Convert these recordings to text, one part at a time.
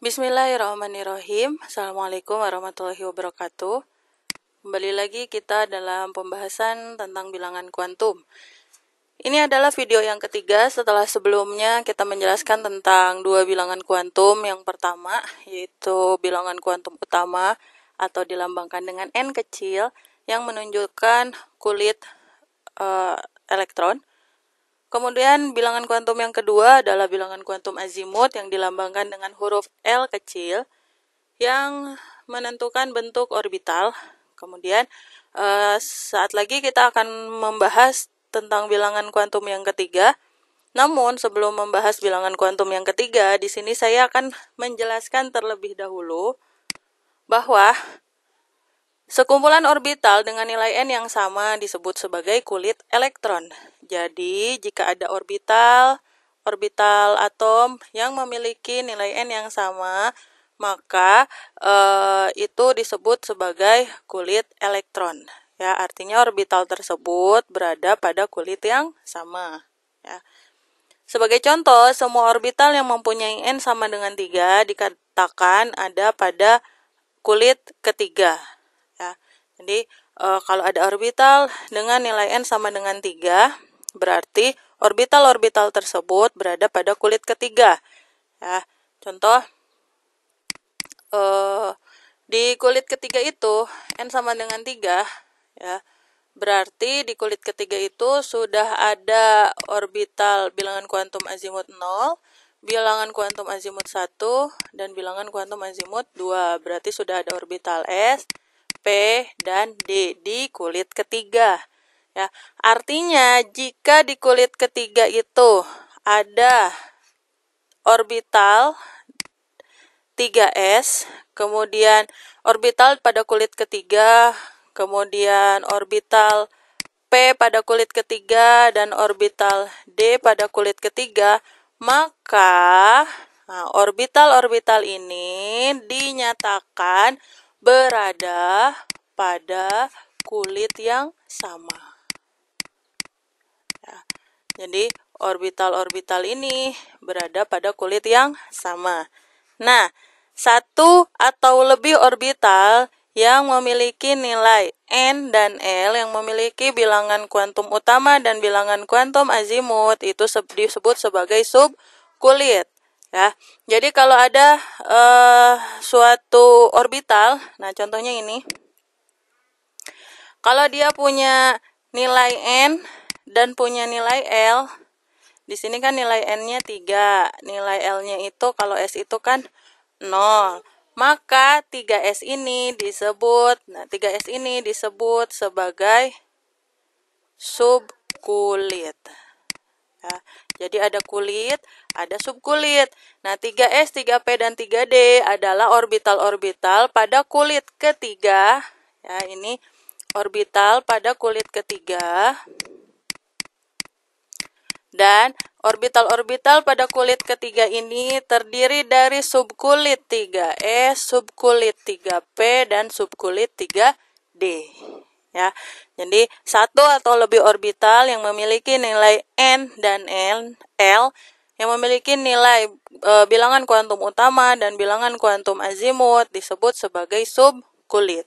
Bismillahirrahmanirrahim. Assalamualaikum warahmatullahi wabarakatuh. Kembali lagi kita dalam pembahasan tentang bilangan kuantum. Ini adalah video yang ketiga setelah sebelumnya kita menjelaskan tentang dua bilangan kuantum. Yang pertama yaitu bilangan kuantum utama atau dilambangkan dengan N kecil yang menunjukkan kulit elektron. Kemudian bilangan kuantum yang kedua adalah bilangan kuantum azimut yang dilambangkan dengan huruf L kecil yang menentukan bentuk orbital. Kemudian saat lagi kita akan membahas tentang bilangan kuantum yang ketiga. Namun sebelum membahas bilangan kuantum yang ketiga, di sini saya akan menjelaskan terlebih dahulu bahwa sekumpulan orbital dengan nilai N yang sama disebut sebagai kulit elektron. Jadi, jika ada orbital atom yang memiliki nilai N yang sama, maka itu disebut sebagai kulit elektron. Ya, artinya orbital tersebut berada pada kulit yang sama. Ya. Sebagai contoh, semua orbital yang mempunyai N sama dengan 3 dikatakan ada pada kulit ketiga. Ya. Jadi kalau ada orbital dengan nilai N sama dengan 3, berarti orbital-orbital tersebut berada pada kulit ketiga. Ya. Contoh, di kulit ketiga itu N sama dengan 3, ya. Berarti di kulit ketiga itu sudah ada orbital bilangan kuantum azimut 0, bilangan kuantum azimut 1, dan bilangan kuantum azimut 2. Berarti sudah ada orbital S, P, dan D di kulit ketiga. Ya, artinya jika di kulit ketiga itu ada orbital 3S, kemudian orbital pada kulit ketiga, kemudian orbital P pada kulit ketiga, dan orbital D pada kulit ketiga, maka orbital-orbital ini dinyatakan berada pada kulit yang sama. Ya, jadi orbital-orbital ini berada pada kulit yang sama. Nah, satu atau lebih orbital yang memiliki nilai N dan L yang memiliki bilangan kuantum utama dan bilangan kuantum azimut itu disebut sebagai subkulit. Ya, jadi kalau ada suatu orbital, nah contohnya ini, kalau dia punya nilai N dan punya nilai L, di sini kan nilai N-nya 3, nilai L-nya itu kalau S itu kan 0, maka 3S ini disebut, 3S ini disebut sebagai subkulit. Ya, jadi ada kulit, ada subkulit. Nah, 3S, 3P, dan 3D adalah orbital-orbital pada kulit ketiga. Ya, ini orbital pada kulit ketiga. Dan orbital-orbital pada kulit ketiga ini terdiri dari subkulit 3S, subkulit 3P, dan subkulit 3D. Ya, jadi satu atau lebih orbital yang memiliki nilai N dan L yang memiliki nilai bilangan kuantum utama dan bilangan kuantum azimut disebut sebagai subkulit.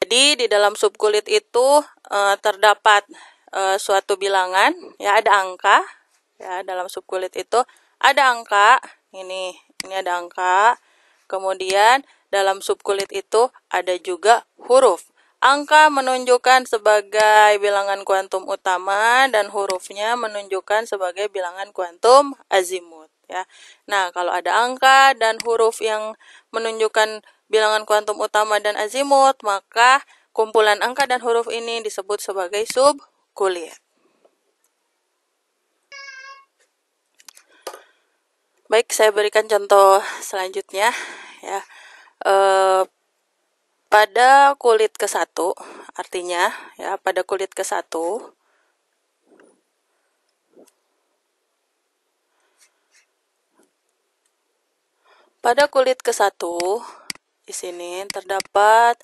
Jadi di dalam subkulit itu terdapat suatu bilangan, ya ada angka, ya dalam subkulit itu ada angka, ini ada angka. Kemudian dalam subkulit itu ada juga huruf. Angka menunjukkan sebagai bilangan kuantum utama dan hurufnya menunjukkan sebagai bilangan kuantum azimut. Ya. Nah, kalau ada angka dan huruf yang menunjukkan bilangan kuantum utama dan azimut, maka kumpulan angka dan huruf ini disebut sebagai subkulit. Baik, saya berikan contoh selanjutnya. Ya, pada kulit ke-1, artinya ya pada kulit ke-1 di sini terdapat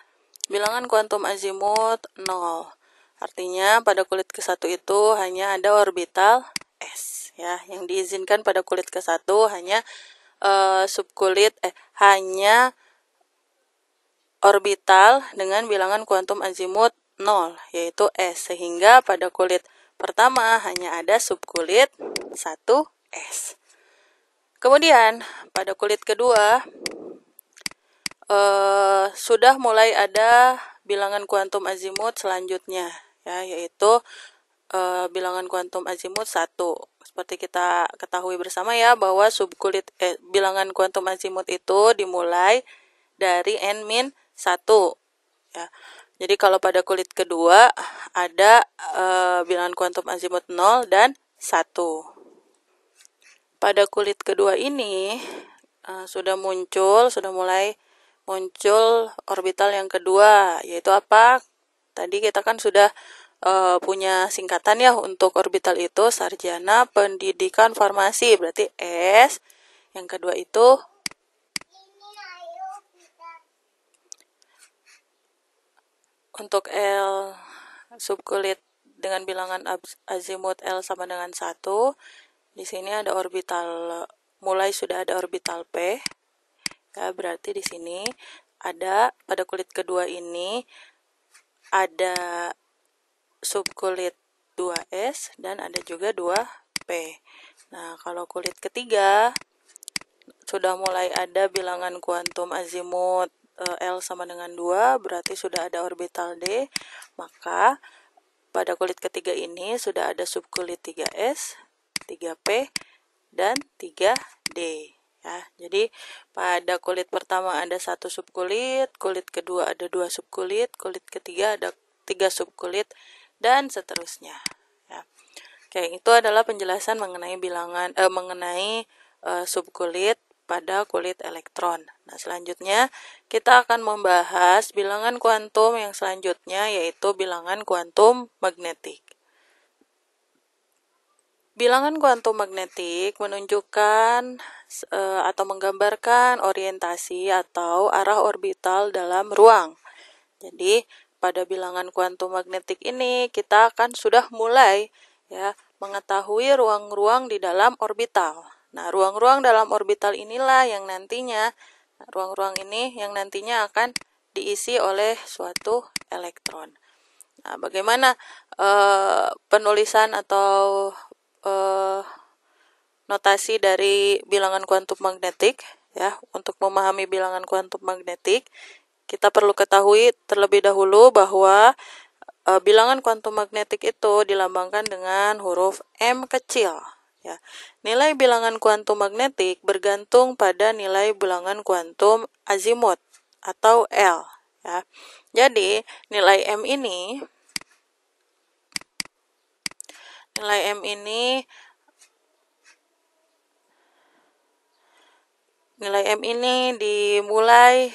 bilangan kuantum azimut 0. Artinya pada kulit ke-1 itu hanya ada orbital S. ya. Yang diizinkan pada kulit ke-1 hanya hanya orbital dengan bilangan kuantum azimut 0, yaitu S. Sehingga pada kulit pertama hanya ada subkulit 1S. Kemudian pada kulit kedua sudah mulai ada bilangan kuantum azimut selanjutnya, ya, yaitu bilangan kuantum azimut 1. Seperti kita ketahui bersama ya, bahwa bilangan kuantum azimut itu dimulai dari n-1, ya. Jadi kalau pada kulit kedua ada bilangan kuantum azimut 0 dan 1. Pada kulit kedua ini sudah mulai muncul orbital yang kedua, yaitu apa? Tadi kita kan sudah punya singkatan ya untuk orbital itu, sarjana pendidikan farmasi, berarti S. Yang kedua itu untuk L subkulit dengan bilangan azimut L sama dengan 1. Di sini ada orbital, sudah ada orbital P. Ya, berarti di sini ada pada kulit kedua ini ada subkulit 2S dan ada juga 2P. Nah, kalau kulit ketiga sudah mulai ada bilangan kuantum azimut L sama dengan 2, berarti sudah ada orbital D. Maka pada kulit ketiga ini sudah ada subkulit 3S, 3P, dan 3D. Ya, jadi pada kulit pertama ada 1 subkulit, kulit kedua ada 2 subkulit, kulit ketiga ada 3 subkulit, dan seterusnya. Ya. Oke, itu adalah penjelasan mengenai subkulit pada kulit elektron. Nah, selanjutnya kita akan membahas bilangan kuantum yang selanjutnya, yaitu bilangan kuantum magnetik. Bilangan kuantum magnetik menunjukkan atau menggambarkan orientasi atau arah orbital dalam ruang. Jadi, pada bilangan kuantum magnetik ini kita akan sudah mulai ya mengetahui ruang-ruang di dalam orbital. Nah, ruang-ruang dalam orbital inilah yang nantinya akan diisi oleh suatu elektron. Nah, bagaimana penulisan atau notasi dari bilangan kuantum magnetik ya? Untuk memahami bilangan kuantum magnetik, kita perlu ketahui terlebih dahulu bahwa bilangan kuantum magnetik itu dilambangkan dengan huruf M kecil. Ya. Nilai bilangan kuantum magnetik bergantung pada nilai bilangan kuantum azimut atau L. Ya. Jadi nilai M ini dimulai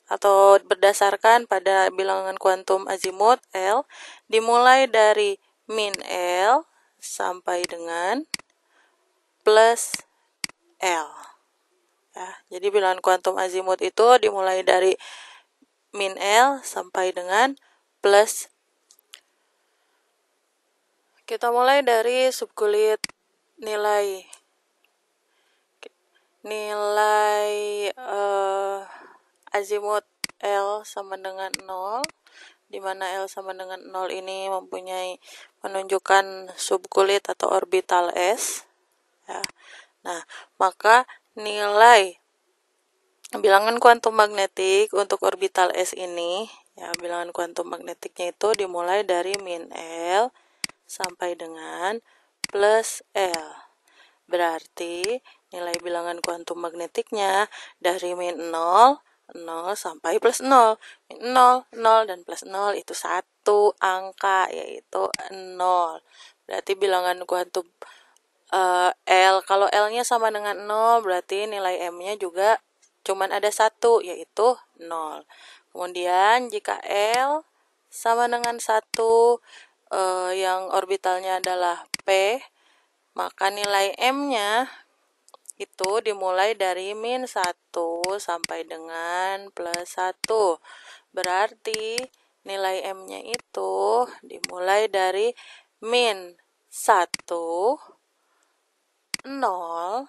atau berdasarkan pada bilangan kuantum azimut L, dimulai dari min L sampai dengan plus L. Ya, jadi bilangan kuantum azimut itu dimulai dari min L sampai dengan plus. Kita mulai dari subkulit nilai azimut L sama dengan 0, di mana L sama dengan 0 ini menunjukkan subkulit atau orbital S. Ya. Nah, maka nilai bilangan kuantum magnetik untuk orbital S ini, ya, bilangan kuantum magnetiknya itu dimulai dari min L sampai dengan plus L. Berarti nilai bilangan kuantum magnetiknya dari min 0 sampai plus 0. Min 0, 0, dan plus 0 itu satu angka, yaitu 0. Berarti bilangan kuantum L, kalau L-nya sama dengan 0, berarti nilai M-nya juga cuman ada satu, yaitu 0. Kemudian jika L sama dengan 1, yang orbitalnya adalah P, maka nilai M-nya itu dimulai dari min 1 sampai dengan plus 1. Berarti nilai M-nya itu dimulai dari min 1 0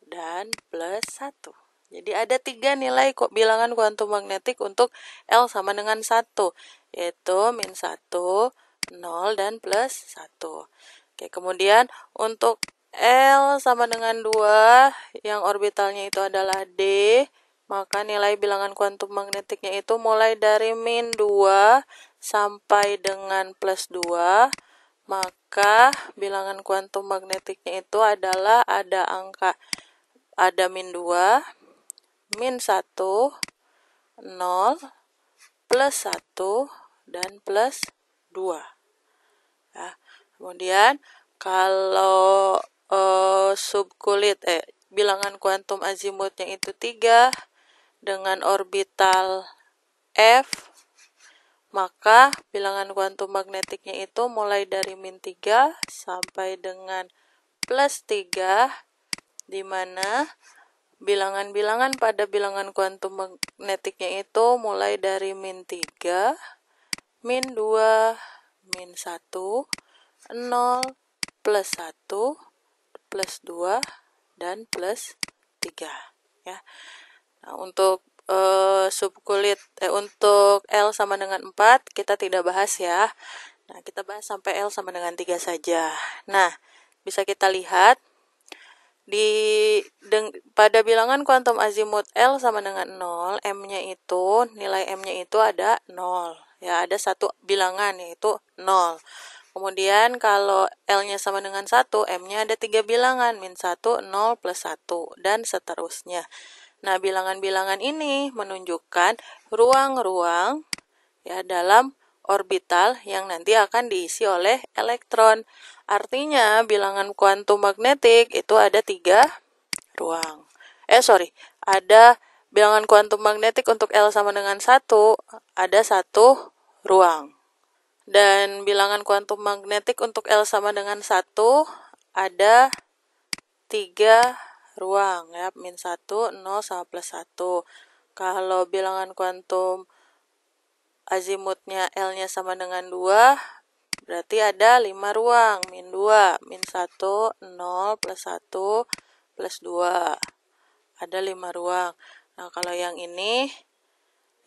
dan plus 1. Jadi ada 3 nilai bilangan kuantum magnetik untuk L sama dengan 1, yaitu min 1, 0, dan plus 1. Oke, kemudian untuk L sama dengan 2, yang orbitalnya itu adalah D, maka nilai bilangan kuantum magnetiknya itu mulai dari min 2 sampai dengan plus 2, maka bilangan kuantum magnetiknya itu adalah ada min 2, min 1, 0, plus 1, dan plus 2. Ya. Kemudian kalau subkulit bilangan kuantum azimutnya itu 3 dengan orbital F, maka bilangan kuantum magnetiknya itu mulai dari min 3 sampai dengan plus 3, di mana bilangan-bilangan pada bilangan kuantum magnetiknya itu mulai dari min 3, min 2, min 1, 0, plus 1, plus 2, dan plus 3. Ya. Nah, untuk subkulit untuk L sama dengan 4 kita tidak bahas ya. Nah, kita bahas sampai L sama dengan 3 saja. Nah, bisa kita lihat pada bilangan kuantum azimut L sama dengan 0, M-nya itu, nilai M-nya itu ada 0. Ya, ada satu bilangan yaitu 0. Kemudian kalau L-nya sama dengan 1, M-nya ada 3 bilangan, min 1, 0, plus 1, dan seterusnya. Nah, bilangan-bilangan ini menunjukkan ruang-ruang ya dalam orbital yang nanti akan diisi oleh elektron. Artinya, bilangan kuantum magnetik itu ada 3 ruang. Ada bilangan kuantum magnetik untuk L sama dengan 1, ada 1 ruang. Dan bilangan kuantum magnetik untuk L sama dengan 1 ada 3 ruang ya, min 1, 0, sama plus 1. Kalau bilangan kuantum azimutnya L-nya sama dengan 2, berarti ada 5 ruang, min 2, min 1, 0, plus 1, plus 2. Ada 5 ruang. Nah, kalau yang ini,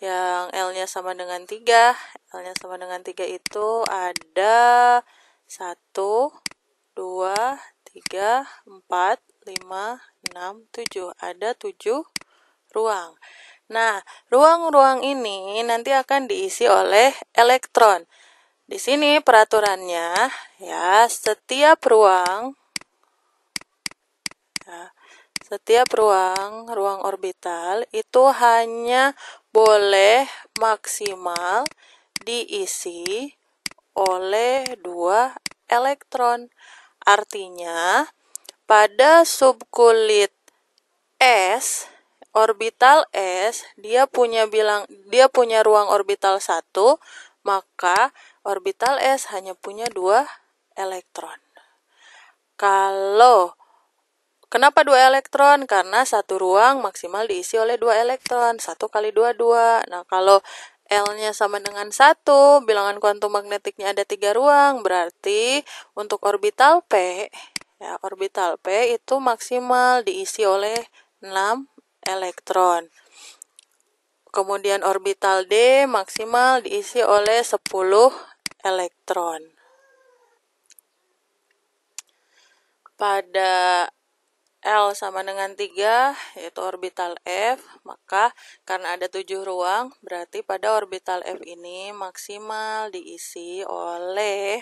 yang L-nya sama dengan 3, L-nya sama dengan 3 itu ada 1, 2, 3, 4, 5, 6, 7. Ada 7 ruang. Nah, ruang-ruang ini nanti akan diisi oleh elektron. Di sini peraturannya, ya, setiap ruang ruang orbital itu hanya boleh maksimal diisi oleh 2 elektron. Artinya, pada subkulit S, orbital S, dia punya ruang orbital 1, maka orbital S hanya punya 2 elektron. Kenapa 2 elektron? Karena satu ruang maksimal diisi oleh 2 elektron. 1 kali 2, 2. Nah, kalau L-nya sama dengan 1, bilangan kuantum magnetiknya ada 3 ruang, berarti untuk orbital P, ya, orbital P itu maksimal diisi oleh 6 elektron. Kemudian orbital D maksimal diisi oleh 10 elektron. Pada L sama dengan 3, yaitu orbital F, maka karena ada 7 ruang, berarti pada orbital F ini maksimal diisi oleh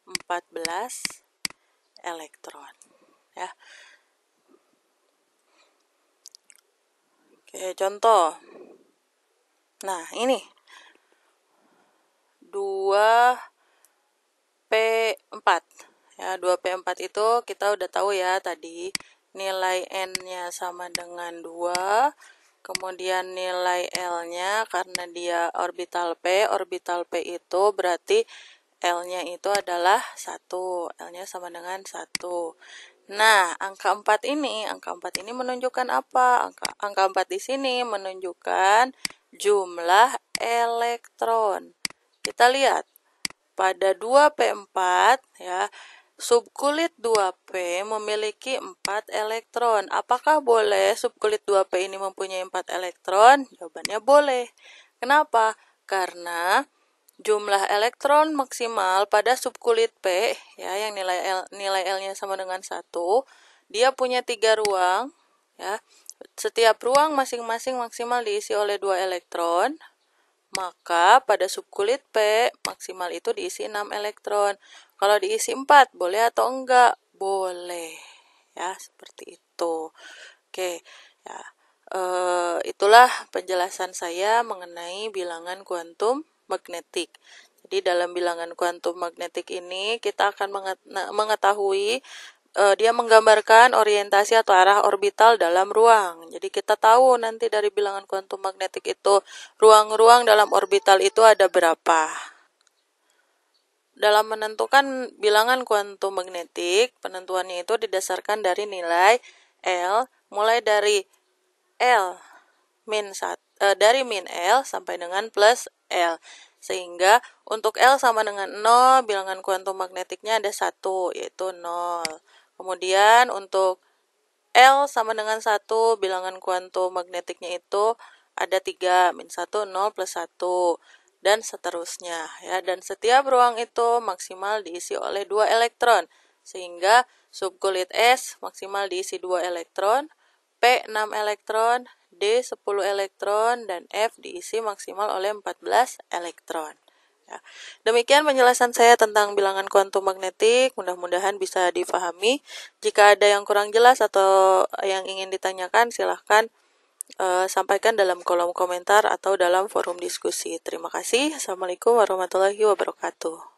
14 elektron. Ya. Oke, contoh. Nah, ini 2P4. Ya, 2P4 itu kita udah tahu ya tadi, nilai N-nya sama dengan 2, kemudian nilai L-nya karena dia orbital P itu berarti L-nya itu adalah 1, L-nya sama dengan 1. Nah, angka 4 ini menunjukkan apa? Angka 4 di sini menunjukkan jumlah elektron. Kita lihat pada 2P4 ya, subkulit 2P memiliki 4 elektron. Apakah boleh subkulit 2P ini mempunyai 4 elektron? Jawabannya boleh. Kenapa? Karena jumlah elektron maksimal pada subkulit P, ya, yang nilai L-nya sama dengan 1, dia punya 3 ruang, ya. Setiap ruang masing-masing maksimal diisi oleh 2 elektron. Maka pada subkulit P maksimal itu diisi 6 elektron. Kalau diisi 4 boleh atau enggak? Boleh. Ya, seperti itu. Oke, ya. Itulah penjelasan saya mengenai bilangan kuantum magnetik. Jadi dalam bilangan kuantum magnetik ini kita akan mengetahui dia menggambarkan orientasi atau arah orbital dalam ruang. Jadi kita tahu nanti dari bilangan kuantum magnetik itu ruang-ruang dalam orbital itu ada berapa. Dalam menentukan bilangan kuantum magnetik, penentuannya itu didasarkan dari nilai L, mulai dari dari min L sampai dengan plus L. Sehingga untuk L sama dengan 0, bilangan kuantum magnetiknya ada 1, yaitu 0. Kemudian untuk L sama dengan 1, bilangan kuantum magnetiknya itu ada 3, min 1, 0, plus 1, dan seterusnya. Ya. Dan setiap ruang itu maksimal diisi oleh 2 elektron, sehingga subkulit S maksimal diisi 2 elektron, P 6 elektron, D 10 elektron, dan F diisi maksimal oleh 14 elektron. Ya. Demikian penjelasan saya tentang bilangan kuantum magnetik, mudah-mudahan bisa difahami. Jika ada yang kurang jelas atau yang ingin ditanyakan, silahkan sampaikan dalam kolom komentar atau dalam forum diskusi. Terima kasih. Assalamualaikum warahmatullahi wabarakatuh.